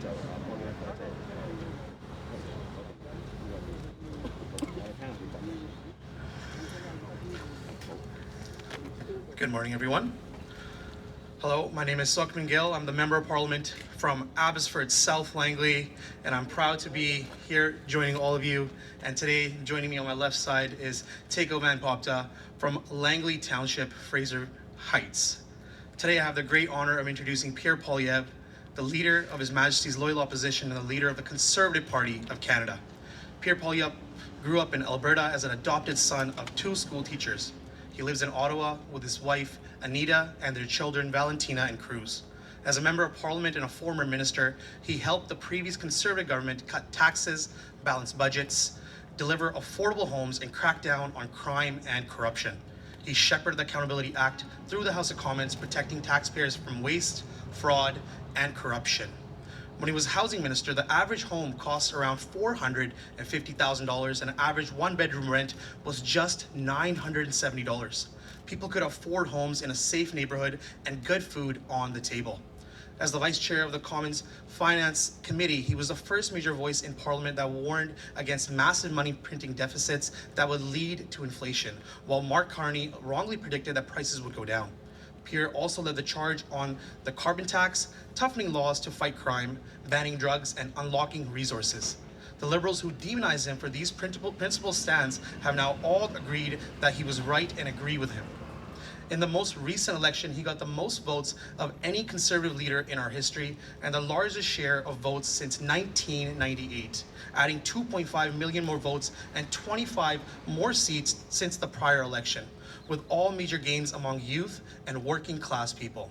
Good morning, everyone. Hello, my name is Sukhman Gill. I'm the Member of Parliament from Abbotsford, South Langley, and I'm proud to be here joining all of you. And today, joining me on my left side is Teiko Van Popta from Langley Township, Fraser Heights. Today, I have the great honor of introducing Pierre Poilievre, the leader of His Majesty's Loyal Opposition and the leader of the Conservative Party of Canada. Pierre Poilievre grew up in Alberta as an adopted son of two school teachers. He lives in Ottawa with his wife, Anita, and their children, Valentina and Cruz. As a member of Parliament and a former minister, he helped the previous Conservative government cut taxes, balance budgets, deliver affordable homes, and crack down on crime and corruption. He shepherded the Accountability Act through the House of Commons, protecting taxpayers from waste, fraud, and corruption. When he was housing minister, the average home cost around $450,000 and an average one-bedroom rent was just $970. People could afford homes in a safe neighborhood and good food on the table. As the vice chair of the Commons Finance Committee, he was the first major voice in Parliament that warned against massive money printing deficits that would lead to inflation, while Mark Carney wrongly predicted that prices would go down. Pierre also led the charge on the carbon tax, toughening laws to fight crime, banning drugs, and unlocking resources. The Liberals who demonized him for these principal stands have now all agreed that he was right and agree with him. In the most recent election, he got the most votes of any Conservative leader in our history and the largest share of votes since 1998, adding 2.5 million more votes and 25 more seats since the prior election, with all major gains among youth and working class people.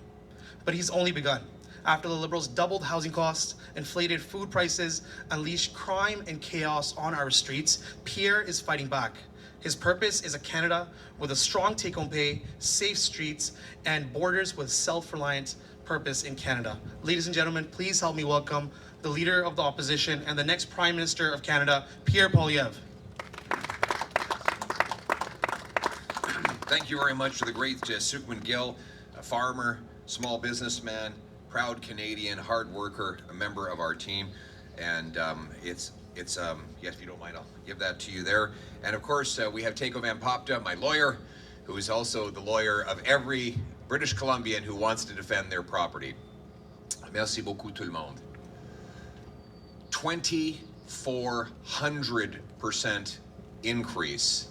But he's only begun. After the Liberals doubled housing costs, inflated food prices, unleashed crime and chaos on our streets, Pierre is fighting back. His purpose is a Canada with a strong take-home pay, safe streets, and borders with self-reliant purpose in Canada. Ladies and gentlemen, please help me welcome the Leader of the Opposition and the next Prime Minister of Canada, Pierre Poilievre. Thank you very much to the great Sukhman Gill, a farmer, small businessman, proud Canadian, hard worker, a member of our team. And yes, if you don't mind, I'll give that to you there. And of course, we have Teiko Van Popta, my lawyer, who is also the lawyer of every British Columbian who wants to defend their property. Merci beaucoup tout le monde. 2,400% increase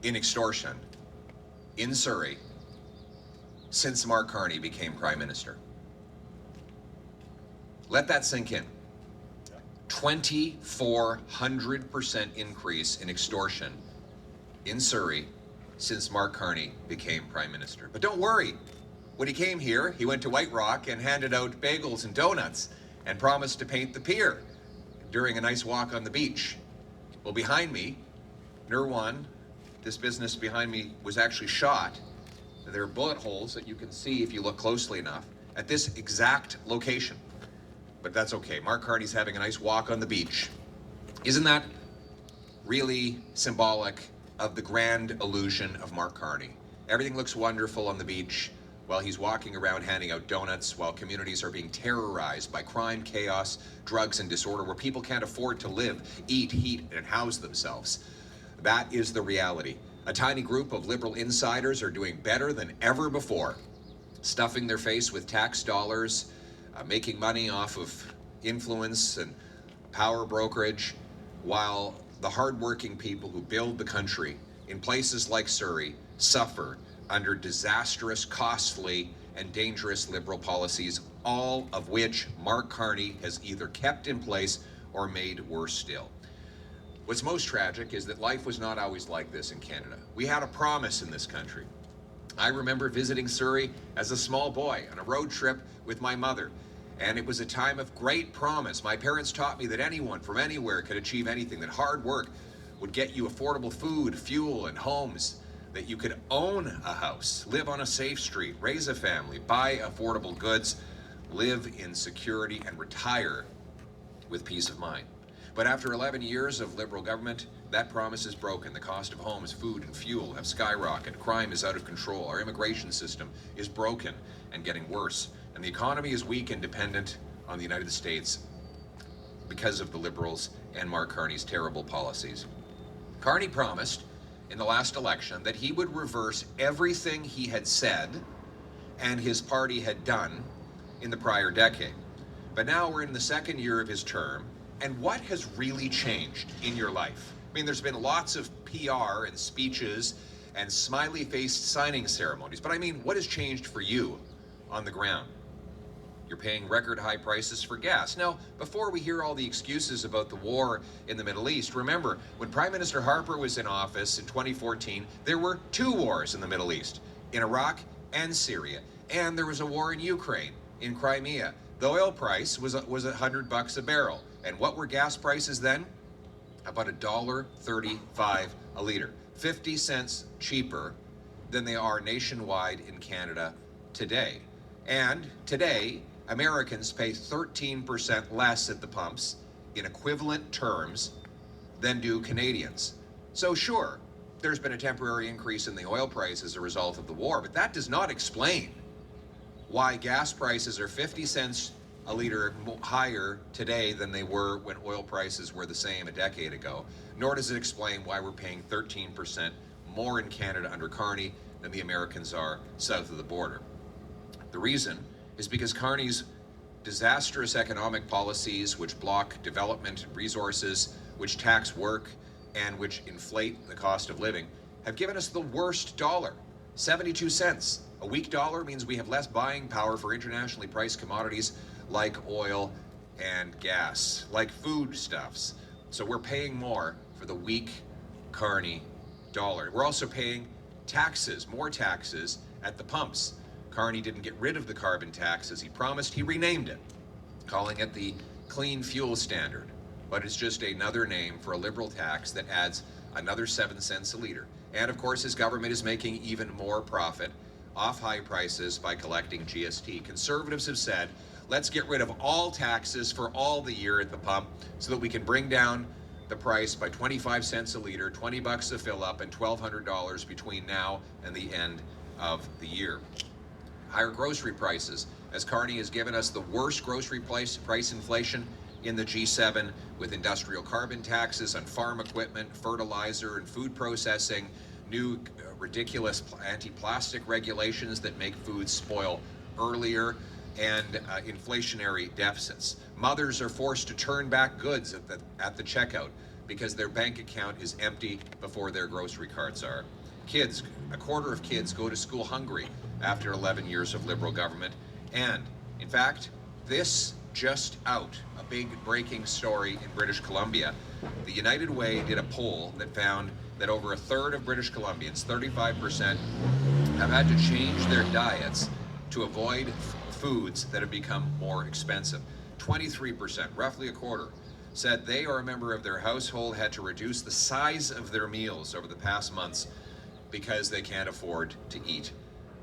in extortion in Surrey since Mark Carney became Prime Minister. Let that sink in. 2,400% increase in extortion in Surrey since Mark Carney became Prime Minister. But don't worry, when he came here, he went to White Rock and handed out bagels and donuts and promised to paint the pier during a nice walk on the beach. Well, behind me, Nirwan, this business behind me, was actually shot. There are bullet holes that you can see if you look closely enough at this exact location. But that's okay. Mark Carney's having a nice walk on the beach. Isn't that really symbolic of the grand illusion of Mark Carney? Everything looks wonderful on the beach while he's walking around handing out donuts, while communities are being terrorized by crime, chaos, drugs, and disorder, where people can't afford to live, eat, heat, and house themselves. That is the reality. A tiny group of Liberal insiders are doing better than ever before, stuffing their face with tax dollars, making money off of influence and power brokerage, while the hardworking people who build the country in places like Surrey suffer under disastrous, costly, and dangerous Liberal policies, all of which Mark Carney has either kept in place or made worse still. What's most tragic is that life was not always like this in Canada. We had a promise in this country. I remember visiting Surrey as a small boy on a road trip with my mother, and it was a time of great promise. My parents taught me that anyone from anywhere could achieve anything, that hard work would get you affordable food, fuel, and homes, that you could own a house, live on a safe street, raise a family, buy affordable goods, live in security, and retire with peace of mind. But after 11 years of Liberal government, that promise is broken. The cost of homes, food, and fuel have skyrocketed. Crime is out of control. Our immigration system is broken and getting worse. And the economy is weak and dependent on the United States because of the Liberals and Mark Carney's terrible policies. Carney promised in the last election that he would reverse everything he had said and his party had done in the prior decade. But now we're in the second year of his term, and what has really changed in your life? I mean, there's been lots of PR and speeches and smiley-faced signing ceremonies, but I mean, what has changed for you on the ground? You're paying record high prices for gas. Now, before we hear all the excuses about the war in the Middle East, remember, when Prime Minister Harper was in office in 2014, there were 2 wars in the Middle East, in Iraq and Syria, and there was a war in Ukraine, in Crimea. The oil price was $100 a barrel. And what were gas prices then? About $1.35 a liter, 50 cents cheaper than they are nationwide in Canada today. And today, Americans pay 13% less at the pumps in equivalent terms than do Canadians. So sure, there's been a temporary increase in the oil price as a result of the war, but that does not explain why gas prices are 50 cents a liter higher today than they were when oil prices were the same a decade ago, nor does it explain why we're paying 13% more in Canada under Carney than the Americans are south of the border. The reason is because Carney's disastrous economic policies, which block development and resources, which tax work, and which inflate the cost of living, have given us the worst dollar, 72 cents. A weak dollar means we have less buying power for internationally priced commodities like oil and gas, like foodstuffs. So we're paying more for the weak Carney dollar. We're also paying taxes, more taxes at the pumps. Carney didn't get rid of the carbon tax as he promised. He renamed it, calling it the Clean Fuel Standard. But it's just another name for a Liberal tax that adds another 7 cents a liter. And of course, his government is making even more profit off high prices by collecting GST. Conservatives have said, let's get rid of all taxes for all the year at the pump so that we can bring down the price by 25 cents a liter, $20 a fill up, and $1,200 between now and the end of the year. Higher grocery prices, as Carney has given us the worst grocery price inflation in the G7, with industrial carbon taxes on farm equipment, fertilizer, and food processing, new ridiculous anti-plastic regulations that make food spoil earlier, and inflationary deficits. Mothers are forced to turn back goods at the checkout because their bank account is empty before their grocery carts are. Kids, a quarter of kids go to school hungry after 11 years of Liberal government. And in fact, this just out, a big breaking story in British Columbia. The United Way did a poll that found that over a third of British Columbians, 35%, have had to change their diets to avoid foods that have become more expensive. 23%, roughly a quarter, said they or a member of their household had to reduce the size of their meals over the past months because they can't afford to eat.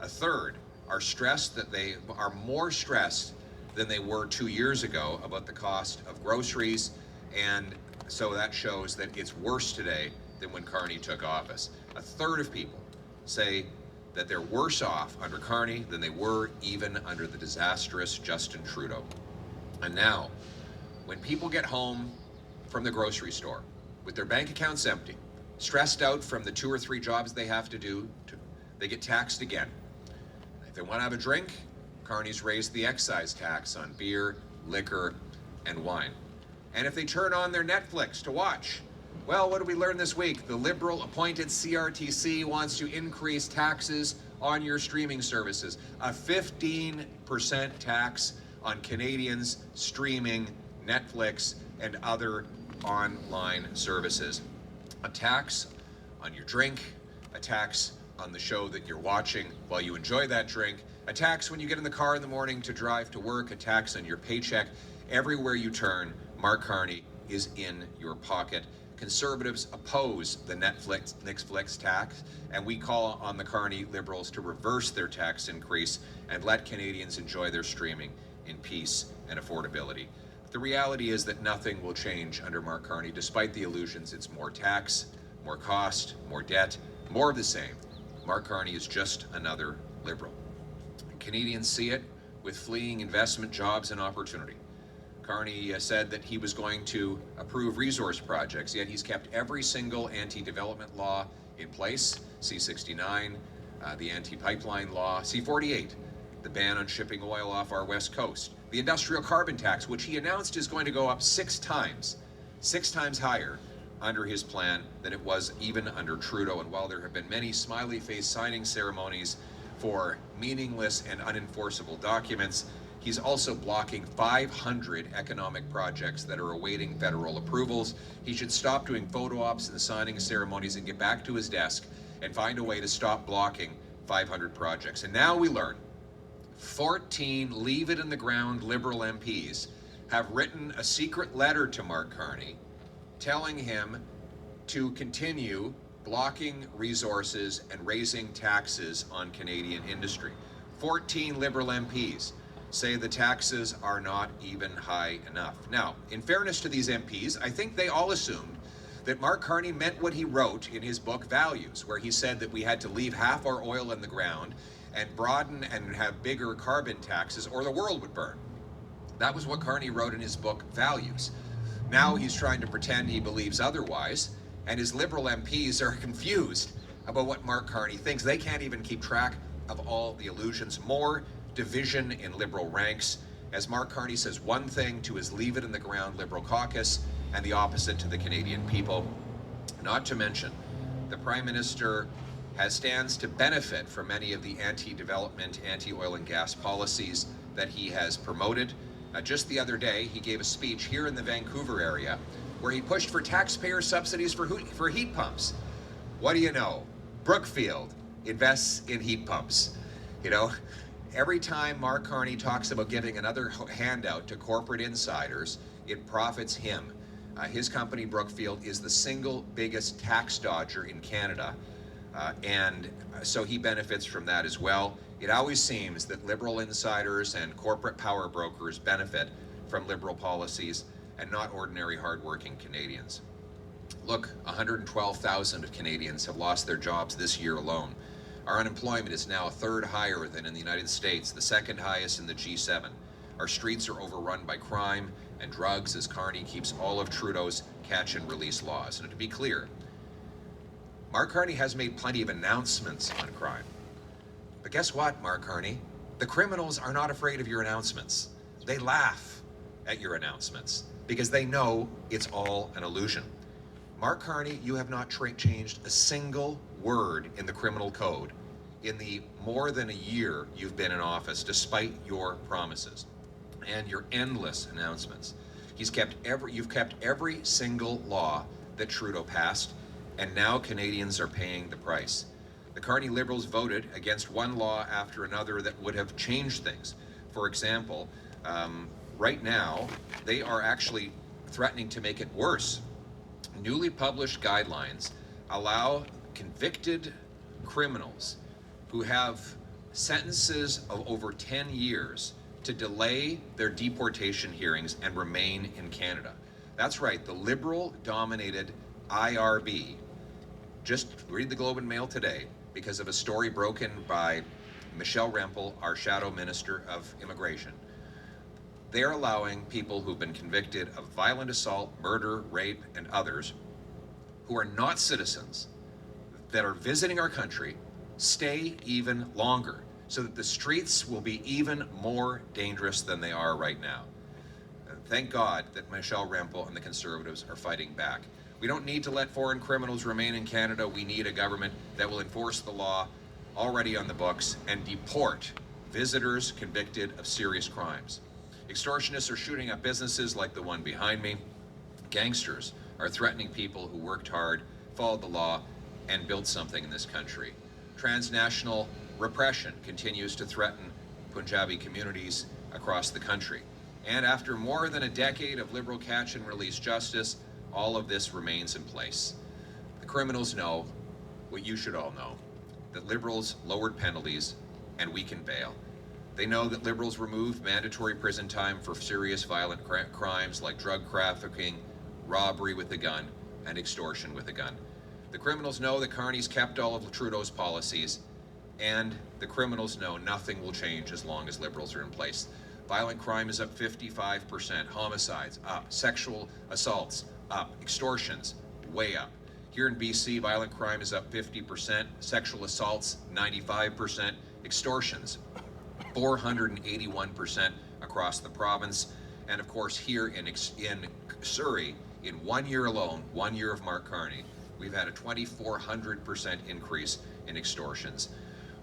A third are stressed that they are more stressed than they were 2 years ago about the cost of groceries, and so that shows that it's worse today than when Carney took office. A third of people say that they're worse off under Carney than they were even under the disastrous Justin Trudeau. And now, when people get home from the grocery store with their bank accounts empty, stressed out from the 2 or 3 jobs they have to do, they get taxed again. If they want to have a drink, Carney's raised the excise tax on beer, liquor, and wine. And if they turn on their Netflix to watch, well, what did we learn this week? The Liberal-appointed CRTC wants to increase taxes on your streaming services. A 15% tax on Canadians streaming Netflix and other online services. A tax on your drink, a tax on the show that you're watching while you enjoy that drink, a tax when you get in the car in the morning to drive to work, a tax on your paycheck. Everywhere you turn, Mark Carney is in your pocket. Conservatives oppose the Netflix tax, and we call on the Carney Liberals to reverse their tax increase and let Canadians enjoy their streaming in peace and affordability. The reality is that nothing will change under Mark Carney, despite the illusions. It's more tax, more cost, more debt, more of the same. Mark Carney is just another Liberal. Canadians see it with fleeing investment, jobs, and opportunity. Carney said that he was going to approve resource projects, yet he's kept every single anti-development law in place, C-69, the anti-pipeline law, C-48, the ban on shipping oil off our west coast, the industrial carbon tax, which he announced is going to go up 6 times higher under his plan than it was even under Trudeau. And while there have been many smiley face signing ceremonies for meaningless and unenforceable documents, he's also blocking 500 economic projects that are awaiting federal approvals. He should stop doing photo ops and signing ceremonies and get back to his desk and find a way to stop blocking 500 projects. And now we learn 14 leave it in the ground Liberal MPs have written a secret letter to Mark Carney telling him to continue blocking resources and raising taxes on Canadian industry. 14 Liberal MPs say the taxes are not even high enough. Now, in fairness to these MPs, I think they all assumed that Mark Carney meant what he wrote in his book Values, where he said that we had to leave half our oil in the ground and broaden and have bigger carbon taxes or the world would burn. That was what Carney wrote in his book Values. Now he's trying to pretend he believes otherwise, and his Liberal MPs are confused about what Mark Carney thinks. They can't even keep track of all the illusions. More division in Liberal ranks as Mark Carney says one thing to his leave it in the ground Liberal caucus and the opposite to the Canadian people. Not to mention, the Prime Minister stands to benefit from many of the anti-development, anti-oil and gas policies that he has promoted. Just the other day, he gave a speech here in the Vancouver area where he pushed for taxpayer subsidies for heat pumps. What do you know? Brookfield invests in heat pumps. You know, every time Mark Carney talks about giving another handout to corporate insiders, it profits him. His company, Brookfield, is the single biggest tax dodger in Canada, and so he benefits from that as well. It always seems that Liberal insiders and corporate power brokers benefit from Liberal policies and not ordinary hardworking Canadians. Look, 112,000 of Canadians have lost their jobs this year alone. Our unemployment is now a third higher than in the United States, the second highest in the G7. Our streets are overrun by crime and drugs as Carney keeps all of Trudeau's catch and release laws. And to be clear, Mark Carney has made plenty of announcements on crime. But guess what, Mark Carney? The criminals are not afraid of your announcements. They laugh at your announcements because they know it's all an illusion. Mark Carney, you have not changed a single word in the criminal code in the more than a year you've been in office, despite your promises and your endless announcements. You've kept every single law that Trudeau passed, and now Canadians are paying the price. The Carney Liberals voted against one law after another that would have changed things. For example, right now, they are actually threatening to make it worse. Newly published guidelines allow convicted criminals who have sentences of over 10 years to delay their deportation hearings and remain in Canada. That's right, the Liberal-dominated IRB. Just read the Globe and Mail today because of a story broken by Michelle Rempel, our shadow minister of immigration. They're allowing people who've been convicted of violent assault, murder, rape, and others who are not citizens that are visiting our country stay even longer so that the streets will be even more dangerous than they are right now. And thank God that Michelle Rempel and the Conservatives are fighting back. We don't need to let foreign criminals remain in Canada. We need a government that will enforce the law already on the books and deport visitors convicted of serious crimes. Extortionists are shooting up businesses like the one behind me. Gangsters are threatening people who worked hard, followed the law, and built something in this country. Transnational repression continues to threaten Punjabi communities across the country. And after more than a decade of Liberal catch and release justice, all of this remains in place. The criminals know what you should all know, that Liberals lowered penalties and weakened bail. They know that Liberals removed mandatory prison time for serious violent crimes like drug trafficking, robbery with a gun, and extortion with a gun. The criminals know that Carney's kept all of Trudeau's policies, and the criminals know nothing will change as long as Liberals are in place. Violent crime is up 55%, homicides up, sexual assaults up, extortions way up. Here in BC, violent crime is up 50%, sexual assaults 95%, extortions 481% across the province. And of course here in Surrey, in 1 year alone, 1 year of Mark Carney, we've had a 2,400% increase in extortions.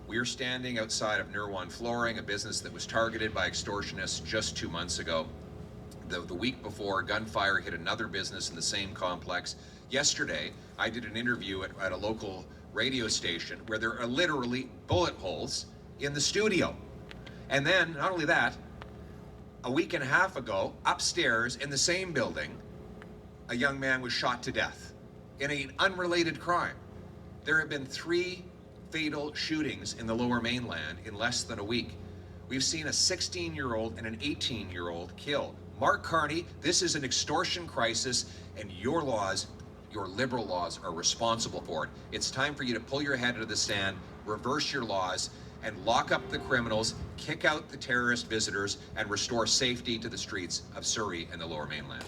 We are standing outside of Nirwan Flooring, a business that was targeted by extortionists just 2 months ago. The week before, gunfire hit another business in the same complex. Yesterday, I did an interview at a local radio station where there are literally bullet holes in the studio. And then, not only that, a week and a half ago, upstairs in the same building, a young man was shot to death in an unrelated crime. There have been 3 fatal shootings in the Lower Mainland in less than a week. We've seen a 16-year-old and an 18-year-old killed. Mark Carney, this is an extortion crisis, and your laws, your Liberal laws, are responsible for it. It's time for you to pull your head out of the sand, reverse your laws, and lock up the criminals, kick out the terrorist visitors, and restore safety to the streets of Surrey and the Lower Mainland.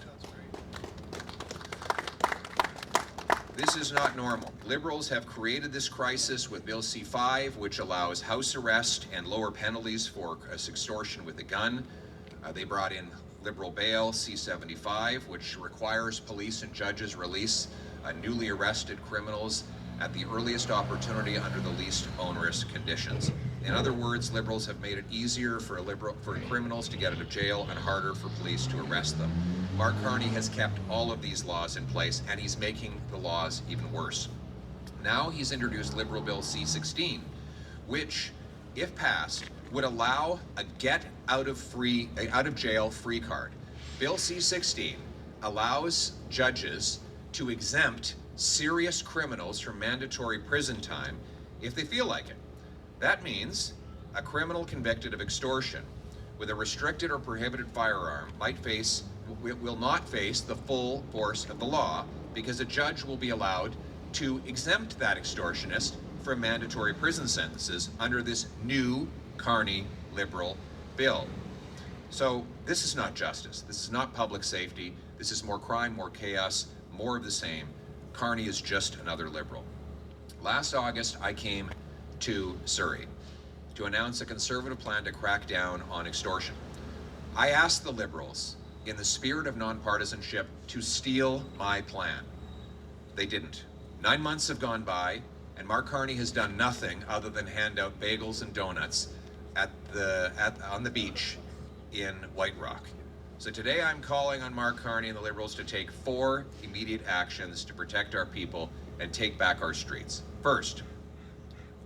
This is not normal. Liberals have created this crisis with Bill C-5, which allows house arrest and lower penalties for extortion with a gun. They brought in Liberal bail, C-75, which requires police and judges release newly arrested criminals at the earliest opportunity under the least onerous conditions. In other words, Liberals have made it easier for criminals to get out of jail and harder for police to arrest them. Mark Carney has kept all of these laws in place, and he's making the laws even worse. Now he's introduced Liberal Bill C-16, which, if passed, would allow a get out of jail free card. Bill C-16 allows judges to exempt serious criminals from mandatory prison time if they feel like it. That means a criminal convicted of extortion with a restricted or prohibited firearm will not face the full force of the law, because a judge will be allowed to exempt that extortionist from mandatory prison sentences under this new Carney Liberal bill. So this is not justice. This is not public safety. This is more crime, more chaos, more of the same. Carney is just another Liberal. Last August, I came to Surrey to announce a Conservative plan to crack down on extortion. I asked the Liberals, in the spirit of nonpartisanship, to steal my plan. They didn't. 9 months have gone by, and Mark Carney has done nothing other than hand out bagels and donuts on the beach in White Rock. So today I'm calling on Mark Carney and the Liberals to take 4 immediate actions to protect our people and take back our streets. First,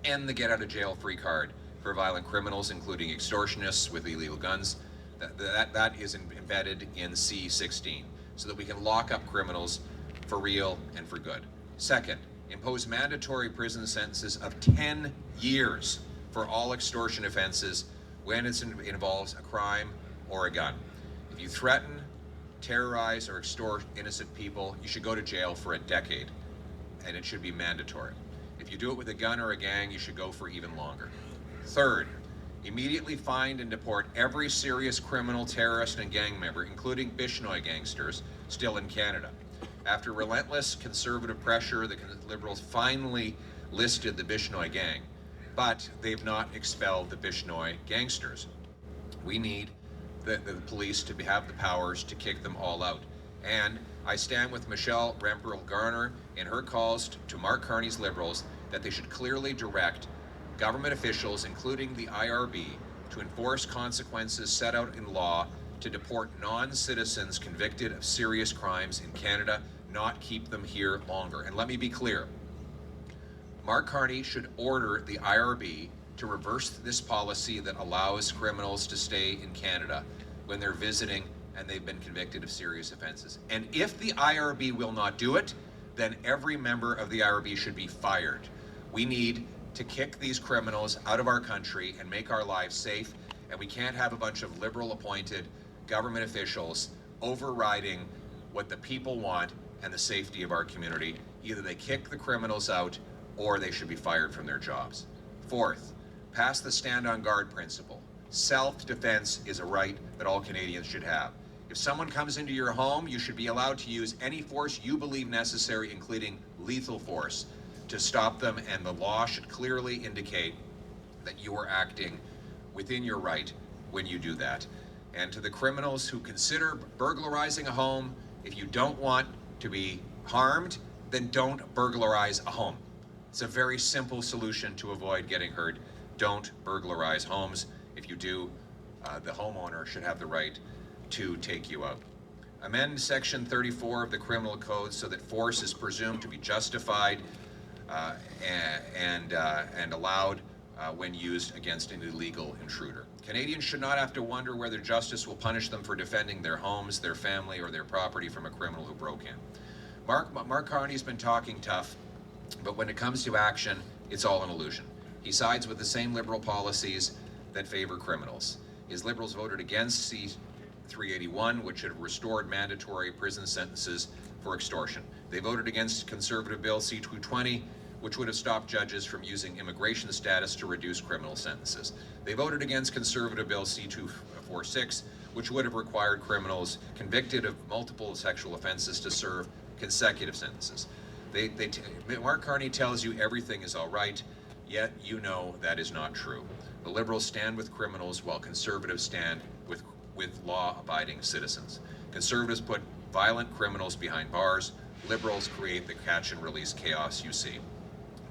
end the get out of jail free card for violent criminals, including extortionists with illegal guns. That is embedded in C-16, so that we can lock up criminals for real and for good. Second, impose mandatory prison sentences of 10 years for all extortion offenses when it involves a crime or a gun. If you threaten, terrorize, or extort innocent people, you should go to jail for a decade, and it should be mandatory. If you do it with a gun or a gang, you should go for even longer. Third, immediately find and deport every serious criminal, terrorist, and gang member, including Bishnoi gangsters, still in Canada. After relentless Conservative pressure, the Liberals finally listed the Bishnoi gang, but they've not expelled the Bishnoi gangsters. We need the police to have the powers to kick them all out. And I stand with Michelle Rempel-Garner in her calls to Mark Carney's Liberals that they should clearly direct government officials, including the IRB, to enforce consequences set out in law to deport non-citizens convicted of serious crimes in Canada, not keep them here longer. And let me be clear, Mark Carney should order the IRB to reverse this policy that allows criminals to stay in Canada when they're visiting and they've been convicted of serious offenses. And if the IRB will not do it, then every member of the IRB should be fired. We need to kick these criminals out of our country and make our lives safe, and we can't have a bunch of Liberal appointed government officials overriding what the people want and the safety of our community. Either they kick the criminals out or they should be fired from their jobs. Fourth, pass the stand on guard principle. Self-defense is a right that all Canadians should have. If someone comes into your home, you should be allowed to use any force you believe necessary, including lethal force, to stop them, and the law should clearly indicate that you are acting within your right when you do that. And to the criminals who consider burglarizing a home, if you don't want to be harmed, then don't burglarize a home. It's a very simple solution to avoid getting hurt. Don't burglarize homes. If you do, the homeowner should have the right to take you out. Amend Section 34 of the Criminal Code so that force is presumed to be justified and allowed when used against an illegal intruder. Canadians should not have to wonder whether justice will punish them for defending their homes, their family, or their property from a criminal who broke in. Mark Carney's been talking tough, but when it comes to action, it's all an illusion. He sides with the same Liberal policies that favor criminals. His Liberals voted against C-381, which had restored mandatory prison sentences for extortion. They voted against Conservative Bill C-220, which would have stopped judges from using immigration status to reduce criminal sentences. They voted against Conservative Bill C-246, which would have required criminals convicted of multiple sexual offenses to serve consecutive sentences. Mark Carney tells you everything is all right, yet you know that is not true. The Liberals stand with criminals while Conservatives stand with law-abiding citizens. Conservatives put violent criminals behind bars. Liberals create the catch-and-release chaos you see.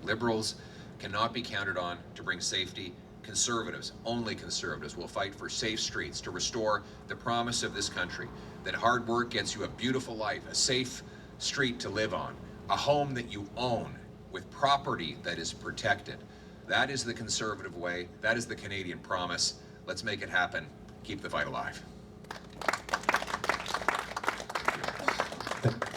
Liberals cannot be counted on to bring safety. Conservatives, only conservatives, will fight for safe streets to restore the promise of this country, that hard work gets you a beautiful life, a safe street to live on, a home that you own with property that is protected. That is the conservative way. That is the Canadian promise. Let's make it happen. Keep the fight alive.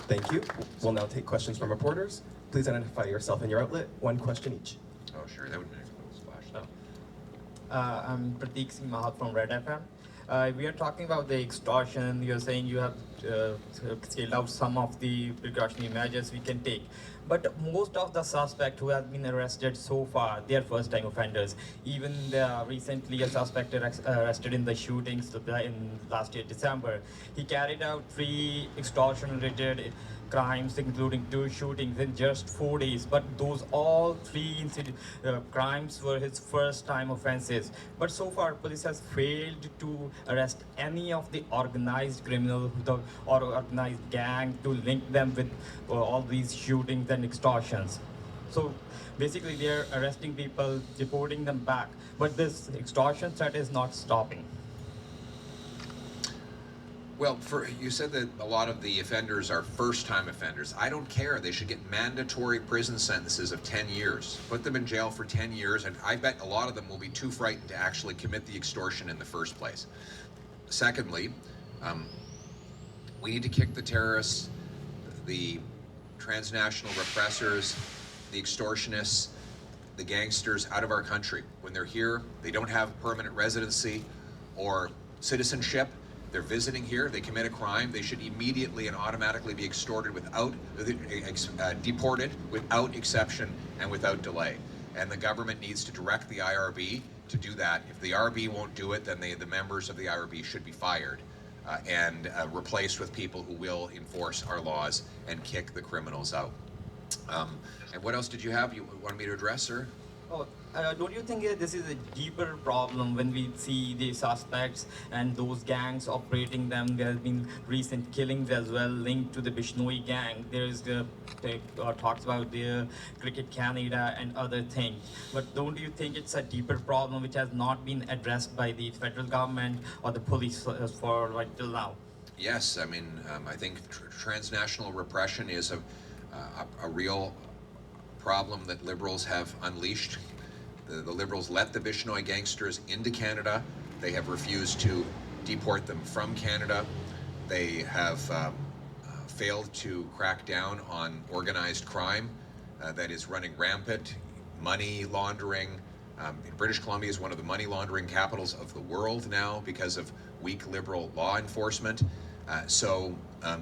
Thank you. We'll now take questions from reporters. Please identify yourself and your outlet. One question each. Oh, sure. That would make a little splash. I'm Prateek Singh Mahat from Red FM. We are talking about the extortion. You're saying you have scaled out some of the precautionary measures we can take. But most of the suspects who have been arrested so far, they are first-time offenders. Even recently, a suspect arrested in the shootings in last year, December. He carried out 3 extortion-related crimes, including 2 shootings in just 4 days. But those all 3 crimes were his first-time offenses. But so far, police has failed to arrest any of the organized criminals or organized gang to link them with all these shootings and extortions. So basically, they're arresting people, deporting them back. But this extortion threat is not stopping. Well, you said that a lot of the offenders are first-time offenders. I don't care. They should get mandatory prison sentences of 10 years. Put them in jail for 10 years, and I bet a lot of them will be too frightened to actually commit the extortion in the first place. Secondly, we need to kick the terrorists, the transnational repressors, the extortionists, the gangsters out of our country. When they're here, they don't have permanent residency or citizenship. They're visiting here, they commit a crime, they should immediately and automatically be deported without exception and without delay. And the government needs to direct the IRB to do that. If the IRB won't do it, then the members of the IRB should be fired and replaced with people who will enforce our laws and kick the criminals out. And what else did you have you wanted me to address, sir? Oh, don't you think this is a deeper problem when we see the suspects and those gangs operating them? There has been recent killings as well linked to the Bishnoi gang. There is talks about the Cricket Canada and other things. But don't you think it's a deeper problem which has not been addressed by the federal government or the police for right till now? Yes, I mean, I think transnational repression is a real problem that Liberals have unleashed. The Liberals let the Bishnoi gangsters into Canada. They have refused to deport them from Canada. They have failed to crack down on organized crime that is running rampant, money laundering. British Columbia is one of the money laundering capitals of the world now because of weak Liberal law enforcement.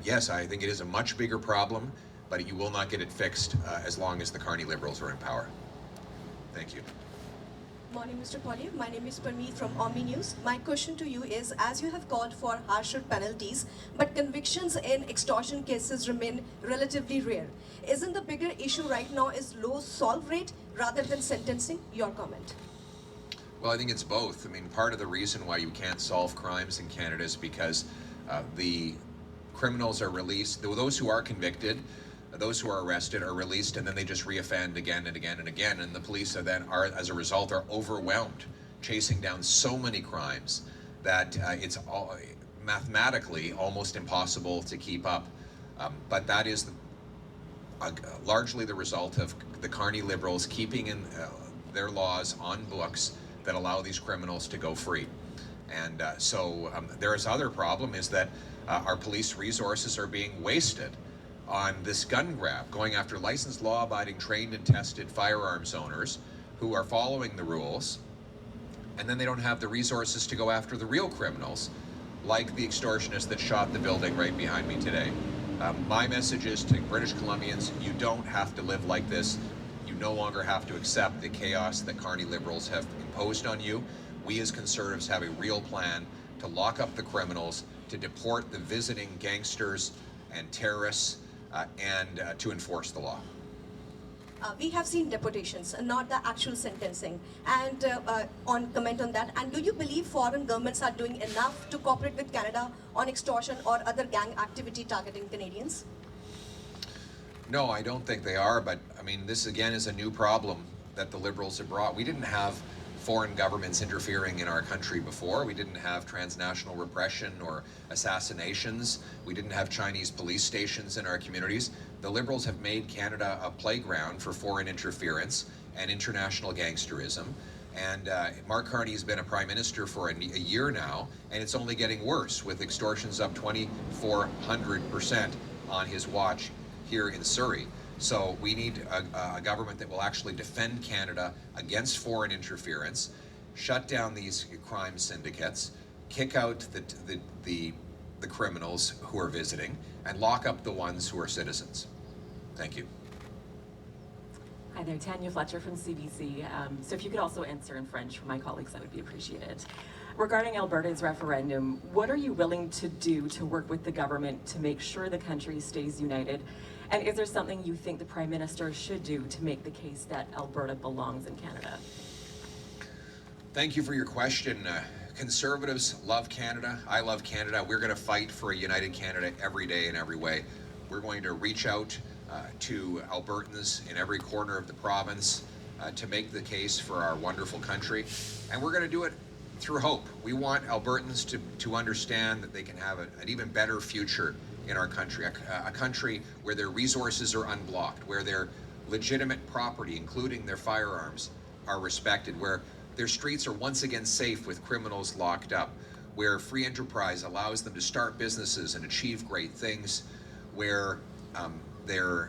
Yes, I think it is a much bigger problem, but you will not get it fixed as long as the Carney Liberals are in power. Thank you. Morning, Mr. Poilievre. My name is Parmeet from Omni News. My question to you is, as you have called for harsher penalties, but convictions in extortion cases remain relatively rare. Isn't the bigger issue right now is low solve rate rather than sentencing? Your comment. Well, I think it's both. I mean, part of the reason why you can't solve crimes in Canada is because the criminals are released, those who are convicted, those who are arrested are released, and then they just reoffend again and again and again, and the police are then, as a result, are overwhelmed, chasing down so many crimes that it's mathematically almost impossible to keep up. But that is largely the result of the Carney Liberals keeping in their laws on books that allow these criminals to go free. And so there is other problem is that our police resources are being wasted on this gun grab, going after licensed, law-abiding, trained and tested firearms owners who are following the rules, and then they don't have the resources to go after the real criminals, like the extortionist that shot the building right behind me today. My message is to British Columbians, you don't have to live like this. You no longer have to accept the chaos that Carney Liberals have imposed on you. We as Conservatives have a real plan to lock up the criminals, to deport the visiting gangsters and terrorists, and to enforce the law. We have seen deportations, not the actual sentencing. And comment on that. And do you believe foreign governments are doing enough to cooperate with Canada on extortion or other gang activity targeting Canadians? No, I don't think they are, but I mean, this again is a new problem that the Liberals have brought. We didn't have foreign governments interfering in our country before. We didn't have transnational repression or assassinations. We didn't have Chinese police stations in our communities. The Liberals have made Canada a playground for foreign interference and international gangsterism. And Mark Carney has been a prime minister for a year now, and it's only getting worse, with extortions up 2,400% on his watch here in Surrey. So we need a government that will actually defend Canada against foreign interference, shut down these crime syndicates, kick out the criminals who are visiting, and lock up the ones who are citizens. Thank you. Hi there, Tanya Fletcher from CBC. So if you could also answer in French for my colleagues, that would be appreciated. Regarding Alberta's referendum, what are you willing to do to work with the government to make sure the country stays united? And is there something you think the Prime Minister should do to make the case that Alberta belongs in Canada? Thank you for your question. Conservatives love Canada. I love Canada. We're going to fight for a united Canada every day in every way. We're going to reach out to Albertans in every corner of the province to make the case for our wonderful country. And we're going to do it through hope. We want Albertans to understand that they can have an even better future in our country, a country where their resources are unblocked, where their legitimate property, including their firearms, are respected, where their streets are once again safe with criminals locked up, where free enterprise allows them to start businesses and achieve great things, where their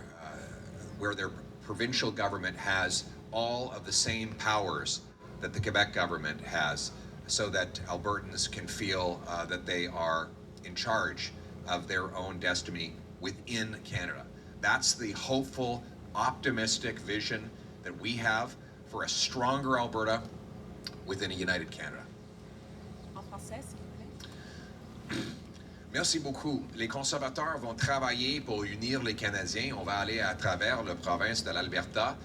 provincial government has all of the same powers that the Quebec government has, so that Albertans can feel that they are in charge of their own destiny within Canada. That's the hopeful, optimistic vision that we have for a stronger Alberta within a united Canada. En français, s'il vous plaît. Merci beaucoup. Les conservateurs vont travailler pour unir les Canadiens. On va aller à travers la province de l'Alberta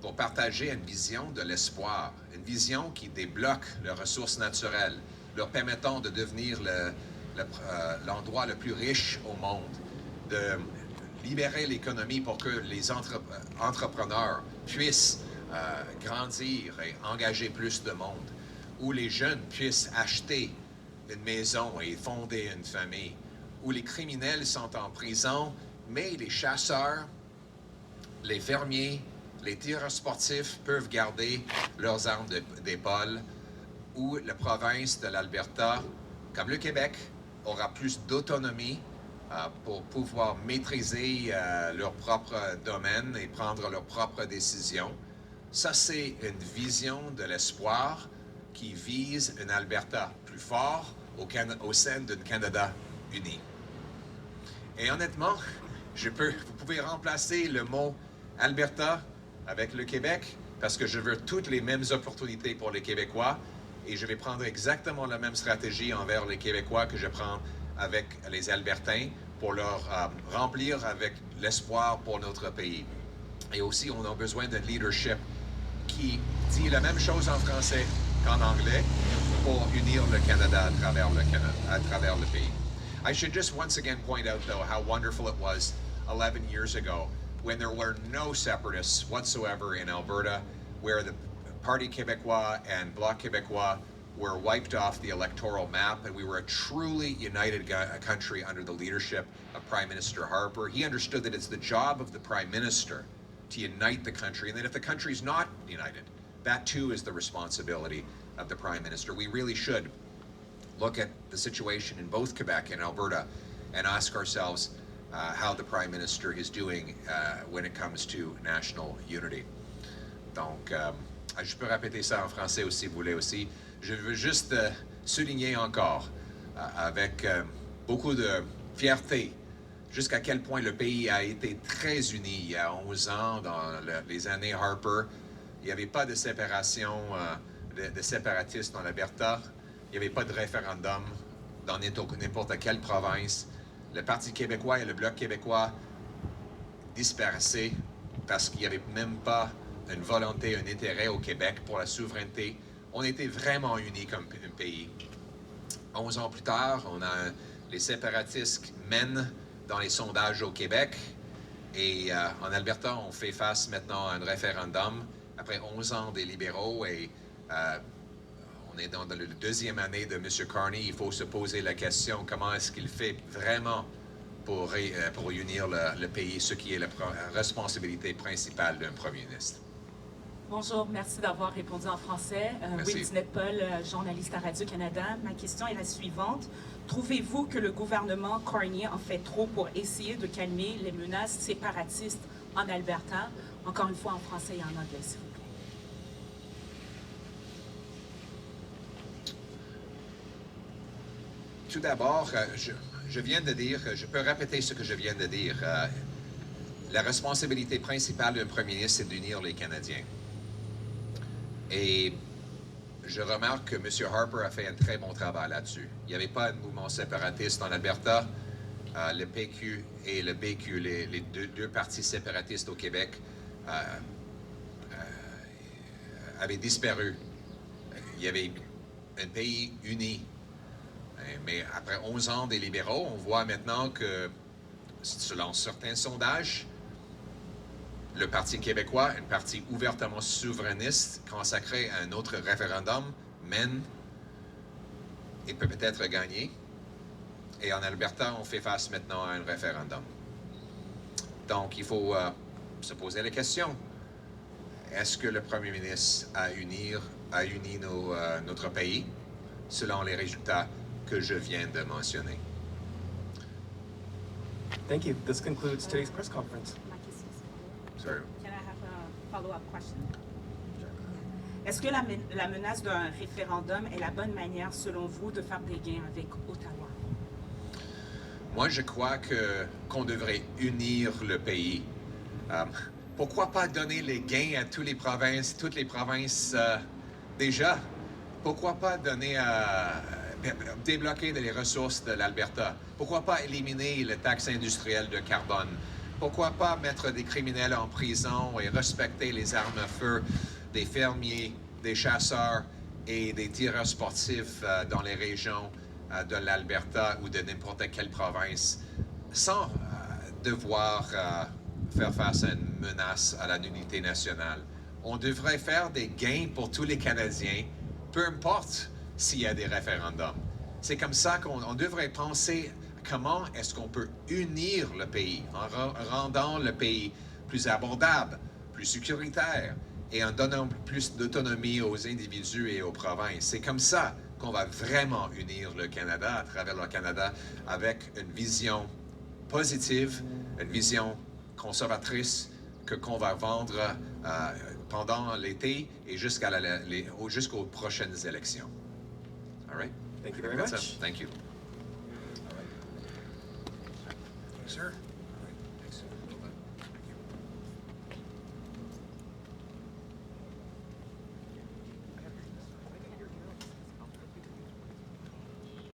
pour partager une vision de l'espoir, une vision qui débloque les ressources naturelles, leur permettant de devenir l'endroit le plus riche au monde, de libérer l'économie pour que les entrepreneurs puissent grandir et engager plus de monde, où les jeunes puissent acheter une maison et fonder une famille, où les criminels sont en prison, mais les chasseurs, les fermiers, les tireurs sportifs peuvent garder leurs armes d'épaule, où la province de l'Alberta, comme le Québec, aura plus d'autonomie pour pouvoir maîtriser leur propre domaine et prendre leurs propres décisions. Ça, c'est une vision de l'espoir qui vise un Alberta plus fort au sein d'un Canada uni. Et honnêtement, vous pouvez remplacer le mot Alberta avec le Québec, parce que je veux toutes les mêmes opportunités pour les Québécois et je vais prendre exactement la même stratégie envers les Québécois que je prends avec les Albertains pour leur remplir avec l'espoir pour notre pays. Et aussi, on a besoin d'un leadership qui dit la même chose en français qu'en anglais pour unir le Canada à travers le pays. I should just once again point out, though, how wonderful it was 11 years ago when there were no separatists whatsoever in Alberta, where the Parti Québécois and Bloc Québécois were wiped off the electoral map, and we were a truly united country under the leadership of Prime Minister Harper. He understood that it's the job of the Prime Minister to unite the country, and that if the country's not united, that too is the responsibility of the Prime Minister. We really should look at the situation in both Quebec and Alberta and ask ourselves how the Prime Minister is doing when it comes to national unity. Donc, je peux répéter ça en français aussi, vous voulez aussi. Je veux juste souligner encore, avec beaucoup de fierté, jusqu'à quel point le pays a été très uni il y a 11 ans, dans les années Harper. Il n'y avait pas de séparation de séparatistes en Alberta. Il n'y avait pas de référendum dans n'importe quelle province. Le Parti québécois et le Bloc québécois disparaissaient parce qu'il n'y avait même pas une volonté, un intérêt au Québec pour la souveraineté. On était vraiment unis comme un pays. 11 ans plus tard, les séparatistes mènent dans les sondages au Québec. Et en Alberta, on fait face maintenant à un référendum après 11 ans des libéraux. Et on est dans la deuxième année de M. Carney. Il faut se poser la question, comment est-ce qu'il fait vraiment pour unir le pays, ce qui est la responsabilité principale d'un premier ministre. Bonjour, merci d'avoir répondu en français. Merci. Winnie Paul, journaliste à Radio-Canada. Ma question est la suivante. Trouvez-vous que le gouvernement Carney en fait trop pour essayer de calmer les menaces séparatistes en Alberta? Encore une fois en français et en anglais, s'il vous plaît. Tout d'abord, je viens de dire, je peux répéter ce que je viens de dire. La responsabilité principale d'un premier ministre, c'est d'unir les Canadiens. Et je remarque que M. Harper a fait un très bon travail là-dessus. Il n'y avait pas de mouvement séparatiste en Alberta. Le PQ et le BQ, les deux partis séparatistes au Québec, avaient disparu. Il y avait un pays uni. Mais après 11 ans des libéraux, on voit maintenant que, selon certains sondages, le Parti québécois, un parti ouvertement souverainiste, consacré à un autre référendum, mène et peut peut-être gagner. Et en Alberta, on fait face maintenant à un référendum. Donc, il faut se poser la question. Est-ce que le premier ministre a uni notre pays selon les résultats que je viens de mentionner? Thank you. This concludes today's press conference. Ma question, c'est Sorry. Can I have a follow-up question? Est-ce que la menace d'un référendum est la bonne manière, selon vous, de faire des gains avec Ottawa? Moi, je crois qu'on devrait unir le pays. Pourquoi pas donner les gains à toutes les provinces déjà? Pourquoi pas débloquer les ressources de l'Alberta? Pourquoi pas éliminer la taxe industrielle de carbone? Pourquoi pas mettre des criminels en prison et respecter les armes à feu des fermiers, des chasseurs et des tireurs sportifs dans les régions de l'Alberta ou de n'importe quelle province sans devoir faire face à une menace à l'unité nationale? On devrait faire des gains pour tous les Canadiens, peu importe s'il y a des référendums. C'est comme ça qu'on devrait penser comment est-ce qu'on peut unir le pays en rendant le pays plus abordable, plus sécuritaire et en donnant plus d'autonomie aux individus et aux provinces. C'est comme ça qu'on va vraiment unir le Canada à travers le Canada avec une vision positive, une vision conservatrice qu'on va vendre pendant l'été et jusqu'aux prochaines élections. All right? Thank you very That's much. it. Thank you. Sir.